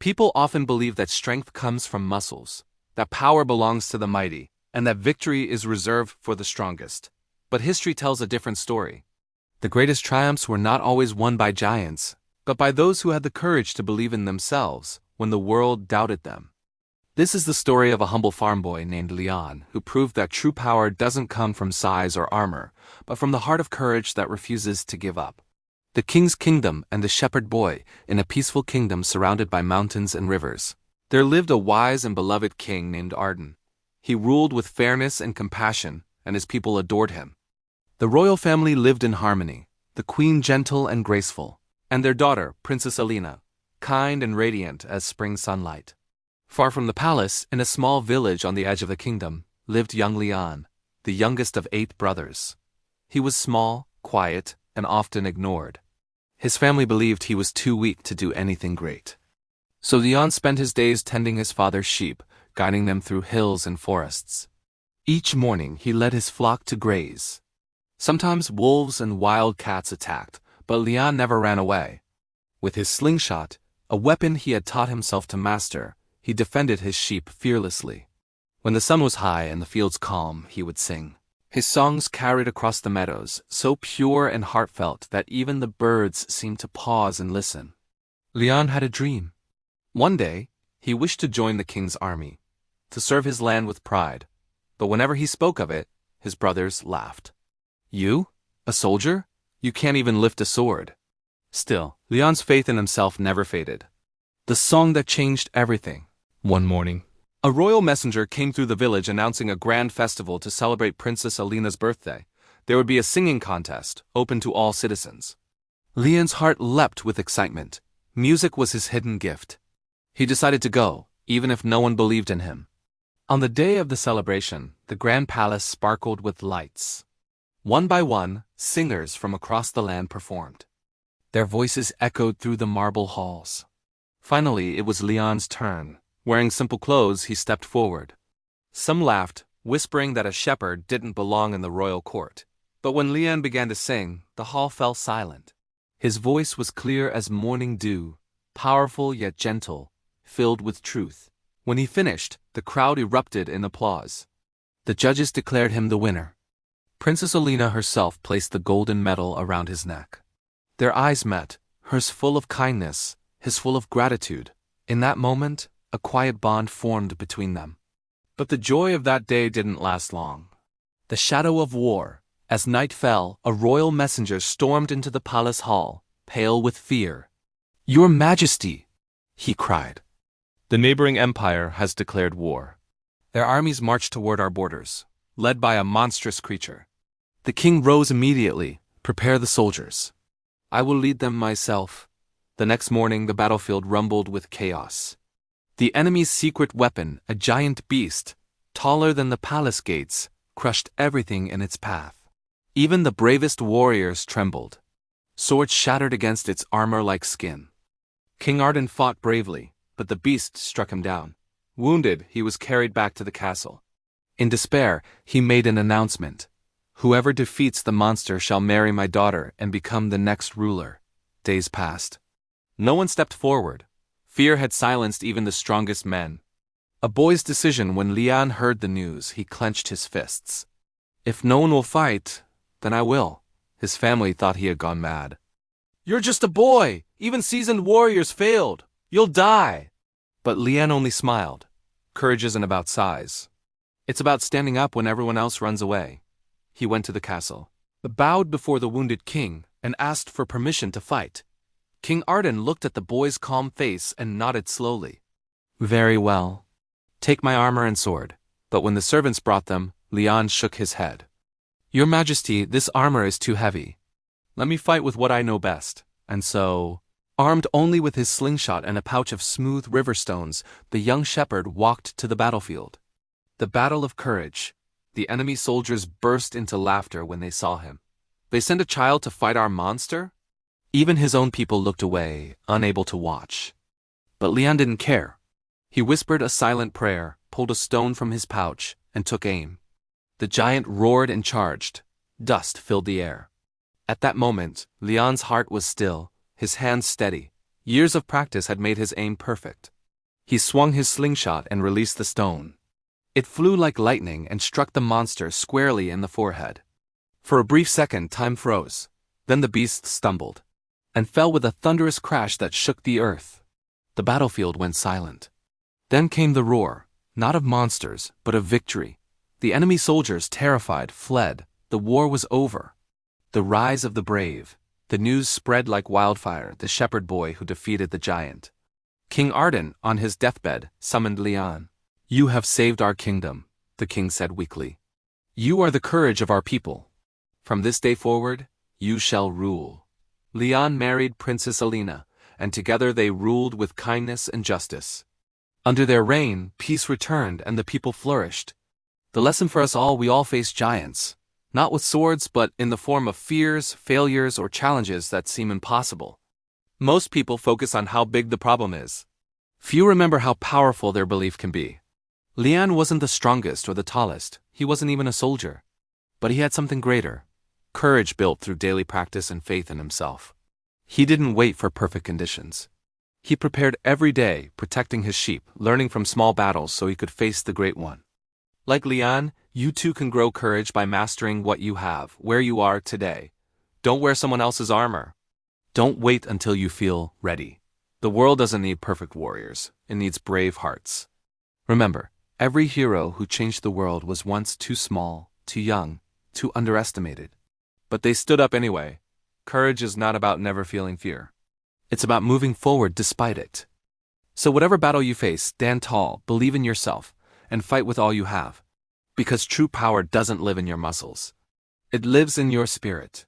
People often believe that strength comes from muscles, that power belongs to the mighty, and that victory is reserved for the strongest. But history tells a different story. The greatest triumphs were not always won by giants, but by those who had the courage to believe in themselves when the world doubted them. This is the story of a humble farm boy named Lian, who proved that true power doesn't come from size or armor, but from the heart of courage that refuses to give up. The king's kingdom and the shepherd boy, in a peaceful kingdom surrounded by mountains and rivers. There lived a wise and beloved king named Arden. He ruled with fairness and compassion, and his people adored him. The royal family lived in harmony, the queen gentle and graceful, and their daughter, Princess Alina, kind and radiant as spring sunlight. Far from the palace, in a small village on the edge of the kingdom, lived young Lian, the youngest of 8 brothers. He was small, quiet, and often ignored. His family believed he was too weak to do anything great. So Lian spent his days tending his father's sheep, guiding them through hills and forests. Each morning he led his flock to graze. Sometimes wolves and wild cats attacked, but Lian never ran away. With his slingshot, a weapon he had taught himself to master, he defended his sheep fearlessly. When the sun was high and the fields calm, he would sing. His songs carried across the meadows, so pure and heartfelt that even the birds seemed to pause and listen. Lian had a dream. One day, he wished to join the king's army, to serve his land with pride, but whenever he spoke of it, his brothers laughed. You? A soldier? You can't even lift a sword. Still, Lian's faith in himself never faded. The song that changed everything. One morning, a royal messenger came through the village announcing a grand festival to celebrate Princess Alina's birthday. There would be a singing contest, open to all citizens. Lian's heart leapt with excitement. Music was his hidden gift. He decided to go, even if no one believed in him. On the day of the celebration, the grand palace sparkled with lights. One by one, singers from across the land performed. Their voices echoed through the marble halls. Finally, it was Lian's turn. Wearing simple clothes, he stepped forward. Some laughed, whispering that a shepherd didn't belong in the royal court. But when Lian began to sing, the hall fell silent. His voice was clear as morning dew, powerful yet gentle, filled with truth. When he finished, the crowd erupted in applause. The judges declared him the winner. Princess Alina herself placed the golden medal around his neck. Their eyes met, hers full of kindness, his full of gratitude. In that moment, a quiet bond formed between them. But the joy of that day didn't last long. The shadow of war. As night fell, a royal messenger stormed into the palace hall, pale with fear. "Your Majesty," he cried. "The neighboring empire has declared war. Their armies marched toward our borders, led by a monstrous creature." The king rose immediately. "Prepare the soldiers. I will lead them myself." The next morning the battlefield rumbled with chaos. The enemy's secret weapon, a giant beast, taller than the palace gates, crushed everything in its path. Even the bravest warriors trembled. Swords shattered against its armor-like skin. King Arden fought bravely, but the beast struck him down. Wounded, he was carried back to the castle. In despair, he made an announcement. "Whoever defeats the monster shall marry my daughter and become the next ruler." Days passed. No one stepped forward. Fear had silenced even the strongest men. A boy's decision when Lian heard the news, he clenched his fists. "If no one will fight, then I will." His family thought he had gone mad. "You're just a boy! Even seasoned warriors failed! You'll die!" But Lian only smiled. Courage isn't about size. It's about standing up when everyone else runs away. He went to the castle, bowed before the wounded king, and asked for permission to fight. King Arden looked at the boy's calm face and nodded slowly. "Very well. Take my armor and sword." But when the servants brought them, Lian shook his head. "Your Majesty, this armor is too heavy. Let me fight with what I know best." And so, armed only with his slingshot and a pouch of smooth river stones, the young shepherd walked to the battlefield. The battle of courage. The enemy soldiers burst into laughter when they saw him. "They sent a child to fight our monster?" Even his own people looked away, unable to watch. But Lian didn't care. He whispered a silent prayer, pulled a stone from his pouch, and took aim. The giant roared and charged. Dust filled the air. At that moment, Lian's heart was still, his hands steady, Years of practice had made his aim perfect. He swung his slingshot and released the stone. It flew like lightning and struck the monster squarely in the forehead. For a brief second, time froze. Then the beast stumbled and fell with a thunderous crash that shook the earth. The battlefield went silent. Then came the roar, not of monsters, but of victory. The enemy soldiers, terrified, fled. The war was over. The rise of the brave. The news spread like wildfire, the shepherd boy who defeated the giant. King Arden, on his deathbed, summoned Lian. "You have saved our kingdom," the king said weakly. "You are the courage of our people. From this day forward, you shall rule." Lian married Princess Alina, and together they ruled with kindness and justice. Under their reign, peace returned and the people flourished. The lesson for us all: we all face giants, not with swords but in the form of fears, failures, or challenges that seem impossible. Most people focus on how big the problem is. Few remember how powerful their belief can be. Lian wasn't the strongest or the tallest, he wasn't even a soldier. But he had something greater: courage built through daily practice and faith in himself. He didn't wait for perfect conditions. He prepared every day, protecting his sheep, learning from small battles so he could face the great one. Like Lian, you too can grow courage by mastering what you have, where you are today. Don't wear someone else's armor. Don't wait until you feel ready. The world doesn't need perfect warriors, it needs brave hearts. Remember, every hero who changed the world was once too small, too young, too underestimated. But they stood up anyway. Courage is not about never feeling fear. It's about moving forward despite it. So whatever battle you face, stand tall, believe in yourself, and fight with all you have. Because true power doesn't live in your muscles. It lives in your spirit.